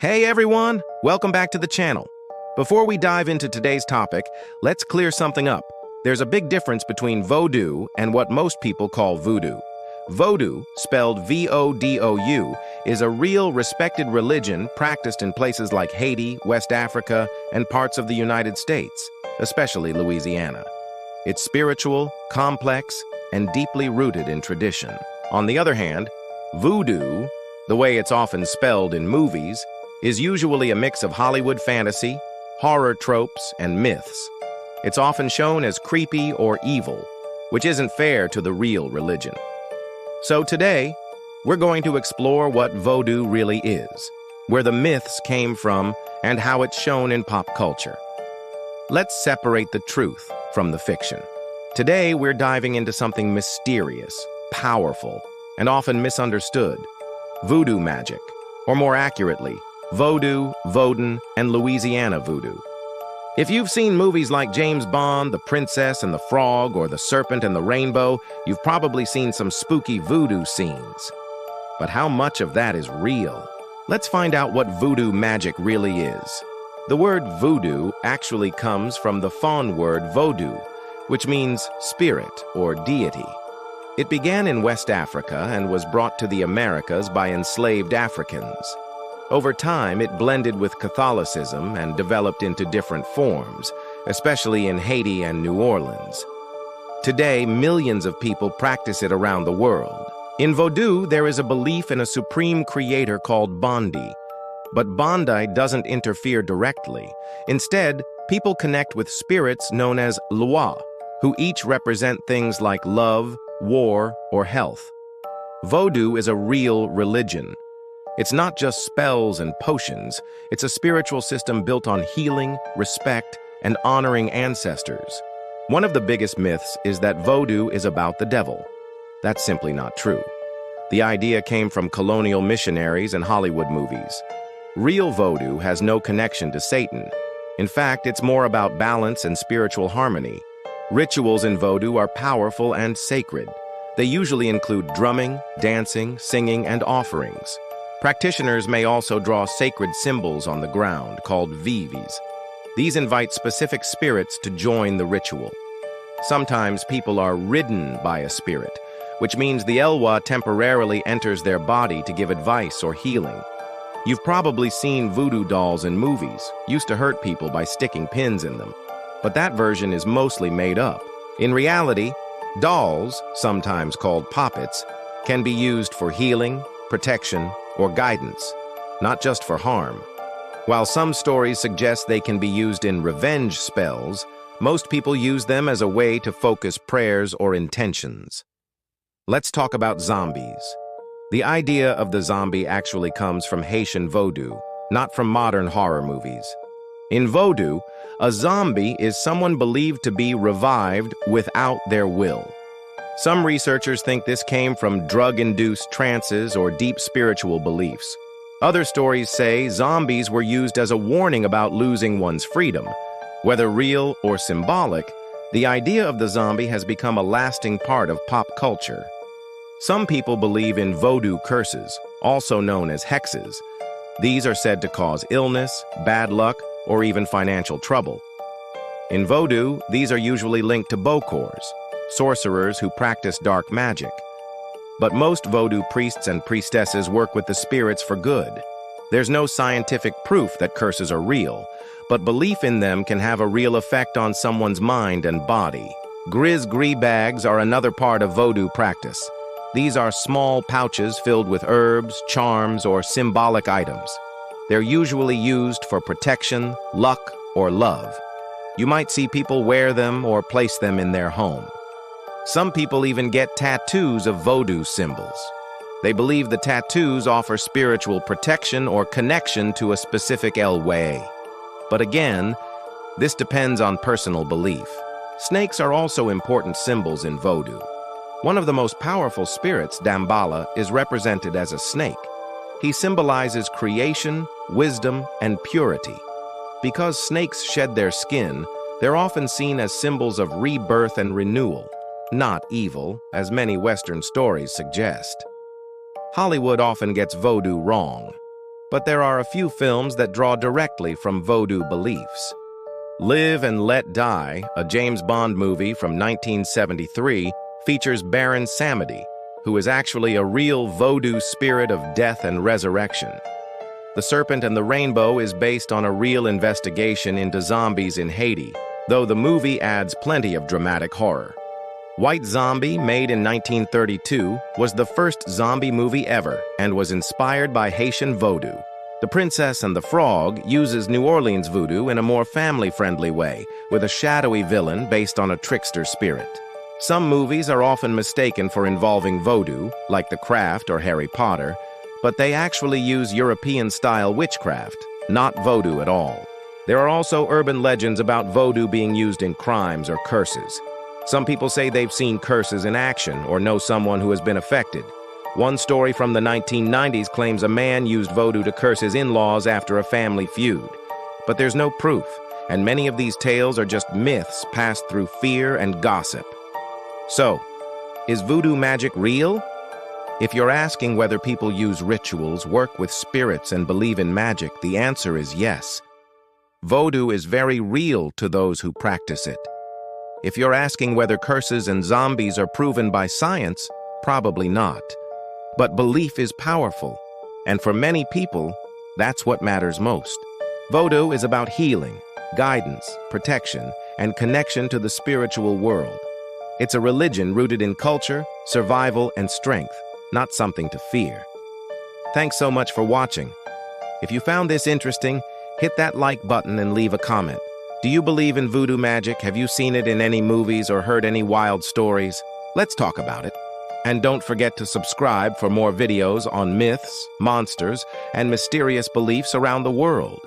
Hey everyone, welcome back to the channel. Before we dive into today's topic, let's clear something up. There's a big difference between Vodou and what most people call voodoo. Vodou, spelled V-O-D-O-U, is a real, respected religion practiced in places like Haiti, West Africa, and parts of the United States, especially Louisiana. It's spiritual, complex, and deeply rooted in tradition. On the other hand, voodoo, the way it's often spelled in movies, is usually a mix of Hollywood fantasy, horror tropes, and myths. It's often shown as creepy or evil, which isn't fair to the real religion. So today, we're going to explore what Vodou really is, where the myths came from, and how it's shown in pop culture. Let's separate the truth from the fiction. Today, we're diving into something mysterious, powerful, and often misunderstood: voodoo magic, or more accurately, Vodou, Vodun, and Louisiana voodoo. If you've seen movies like James Bond, The Princess and the Frog, or The Serpent and the Rainbow, you've probably seen some spooky voodoo scenes. But how much of that is real? Let's find out what voodoo magic really is. The word voodoo actually comes from the Fon word Vodou, which means spirit or deity. It began in West Africa and was brought to the Americas by enslaved Africans. Over time, it blended with Catholicism and developed into different forms, especially in Haiti and New Orleans. Today, millions of people practice it around the world. In Vodou, there is a belief in a supreme creator called Bondi. But Bondi doesn't interfere directly. Instead, people connect with spirits known as Loa, who each represent things like love, war, or health. Vodou is a real religion. It's not just spells and potions. It's a spiritual system built on healing, respect, and honoring ancestors. One of the biggest myths is that Vodou is about the devil. That's simply not true. The idea came from colonial missionaries and Hollywood movies. Real Vodou has no connection to Satan. In fact, it's more about balance and spiritual harmony. Rituals in Vodou are powerful and sacred. They usually include drumming, dancing, singing, and offerings. Practitioners may also draw sacred symbols on the ground, called vivis. These invite specific spirits to join the ritual. Sometimes people are ridden by a spirit, which means the Elwa temporarily enters their body to give advice or healing. You've probably seen voodoo dolls in movies, used to hurt people by sticking pins in them. But that version is mostly made up. In reality, dolls, sometimes called poppets, can be used for healing, protection, or guidance, not just for harm. While some stories suggest they can be used in revenge spells, most people use them as a way to focus prayers or intentions. Let's talk about zombies. The idea of the zombie actually comes from Haitian Vodou, not from modern horror movies. In Vodou, a zombie is someone believed to be revived without their will. Some researchers think this came from drug-induced trances or deep spiritual beliefs. Other stories say zombies were used as a warning about losing one's freedom. Whether real or symbolic, the idea of the zombie has become a lasting part of pop culture. Some people believe in Vodou curses, also known as hexes. These are said to cause illness, bad luck, or even financial trouble. In Vodou, these are usually linked to bokors, sorcerers who practice dark magic. But most Vodou priests and priestesses work with the spirits for good. There's no scientific proof that curses are real, but belief in them can have a real effect on someone's mind and body. Gris-gris bags are another part of Vodou practice. These are small pouches filled with herbs, charms, or symbolic items. They're usually used for protection, luck, or love. You might see people wear them or place them in their home. Some people even get tattoos of Vodou symbols. They believe the tattoos offer spiritual protection or connection to a specific Elway. But again, this depends on personal belief. Snakes are also important symbols in Vodou. One of the most powerful spirits, Damballa, is represented as a snake. He symbolizes creation, wisdom, and purity. Because snakes shed their skin, they're often seen as symbols of rebirth and renewal, not evil, as many Western stories suggest. Hollywood often gets Vodou wrong. but there are a few films that draw directly from Vodou beliefs. Live and Let Die, a James Bond movie from 1973, features Baron Samedi, who is actually a real Vodou spirit of death and resurrection. The Serpent and the Rainbow is based on a real investigation into zombies in Haiti, though the movie adds plenty of dramatic horror. White Zombie, made in 1932, was the first zombie movie ever and was inspired by Haitian Voodoo. The Princess and the Frog uses New Orleans voodoo in a more family-friendly way, with a shadowy villain based on a trickster spirit. Some movies are often mistaken for involving voodoo, like The Craft or Harry Potter, but they actually use European-style witchcraft, not voodoo at all. There are also urban legends about voodoo being used in crimes or curses. Some people say they've seen curses in action or know someone who has been affected. One story from the 1990s claims a man used voodoo to curse his in-laws after a family feud. But there's no proof, and many of these tales are just myths passed through fear and gossip. So, is voodoo magic real? If you're asking whether people use rituals, work with spirits, and believe in magic, the answer is yes. Voodoo is very real to those who practice it. If you're asking whether curses and zombies are proven by science, probably not. But belief is powerful, and for many people, that's what matters most. Voodoo is about healing, guidance, protection, and connection to the spiritual world. It's a religion rooted in culture, survival, and strength, not something to fear. Thanks so much for watching. If you found this interesting, hit that like button and leave a comment. Do you believe in voodoo magic? Have you seen it in any movies or heard any wild stories? Let's talk about it. And don't forget to subscribe for more videos on myths, monsters, and mysterious beliefs around the world.